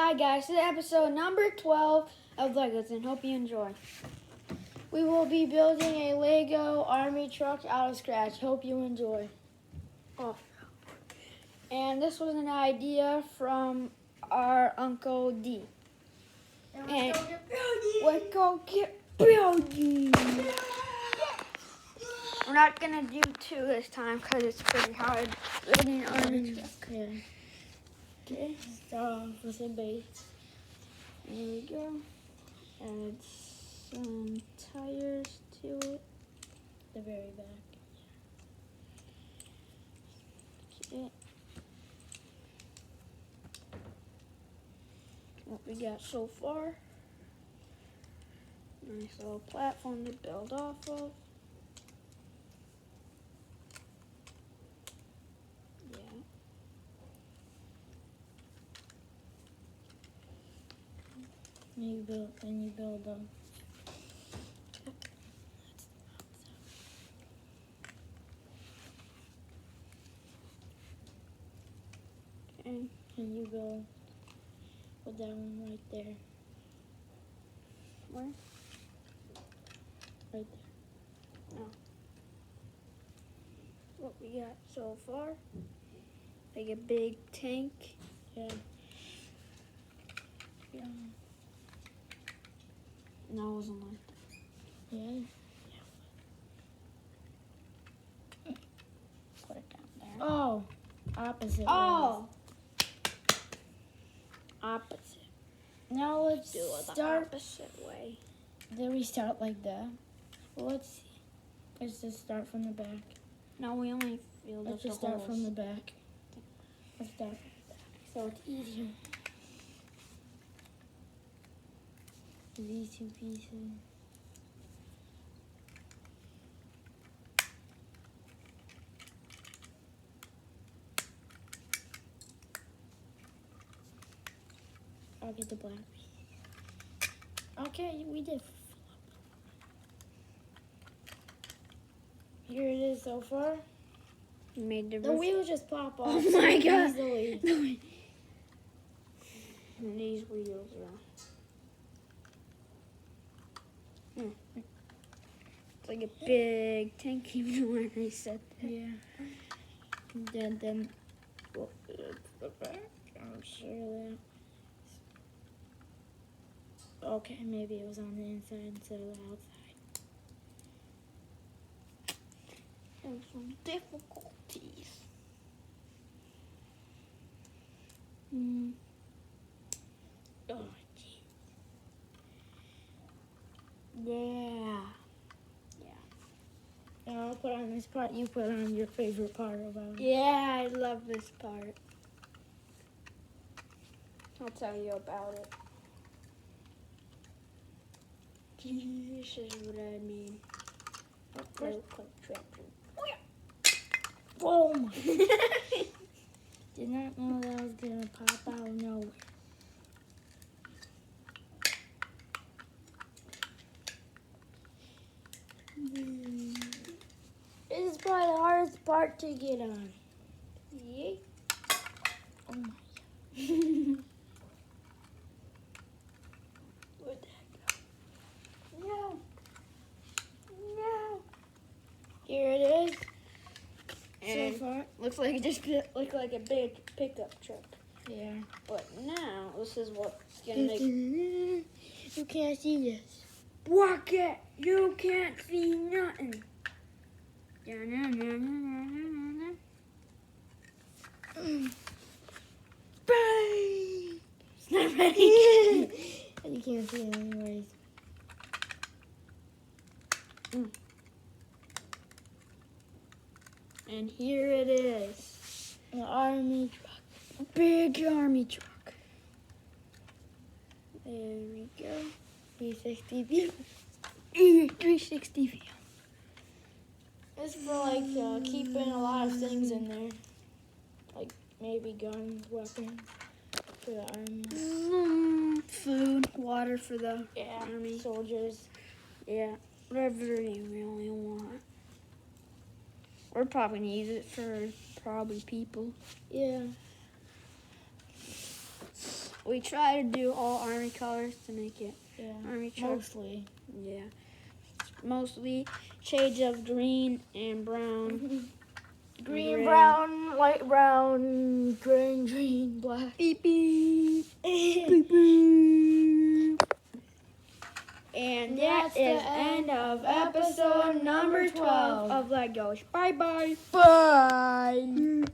Hi guys, this is episode number 12 of Legos and hope you enjoy. We will be building a Lego army truck out of scratch. Hope you enjoy. Oh. And this was an idea from our Uncle D. And let's go get building. We're not going to do two this time because it's pretty hard building an army truck. Yeah. Okay, start off with a base. There we go. Add some tires to it. The very back. Okay. What we got so far. Nice little platform to build off of. Yeah. You build them. Okay. And you go with that one right there. Where? Right there. What we got so far? Like a big tank. Yeah. Yeah. No, it wasn't like that. Yeah. Put it down there. Oh, opposite. Oh! Opposite. Now let's Do it the start. opposite way. Did we start like that? Well, let's see. Let's just start from the back. No, we only filled up Let's the just start holes. from the back. Let's start from the back. So it's easier. These two pieces. I'll get the black piece. Okay, we did. Here it is so far. You made the The roof. wheels just pop off. Oh my so God. easily. And these wheels are. It's like a big tank, even when I said that. Yeah. Then well, it's the back. I'm sure that. Okay, maybe it was on the inside instead of the outside. There's some difficulties. Oh, gee. Yeah. Now I'll put on this part. You put on your favorite part about it. Yeah, I love this part. I'll tell you about it. This is what I mean. Oh my! Did not know that was gonna pop out of nowhere. This is probably the hardest part to get on. Yeah. Oh my! Where'd that go? No. No. Here it is. And So far, looks like it just looked like a big pickup truck. yeah. But now this is what's gonna make. You can't see this. Walk it. You can't see nothing. Bang! It's not ready. You can't see it anyways. And here it is. An army truck. Big army truck. There we go. 360 view. 360 view. It's for like keeping a lot of things in there. Like maybe guns, weapons for the army. Food, water for the Yeah, army. soldiers. Yeah, whatever you really want. We're probably gonna use it for probably people. Yeah. We try to do all army colors to make it Yeah, army truck. mostly. Yeah. Mostly shades of green and brown. Green, Gray. brown, light brown, green, black. Beep beep. Beep beep. And that That's is the end of episode number 12 of Legos. Bye bye. Bye.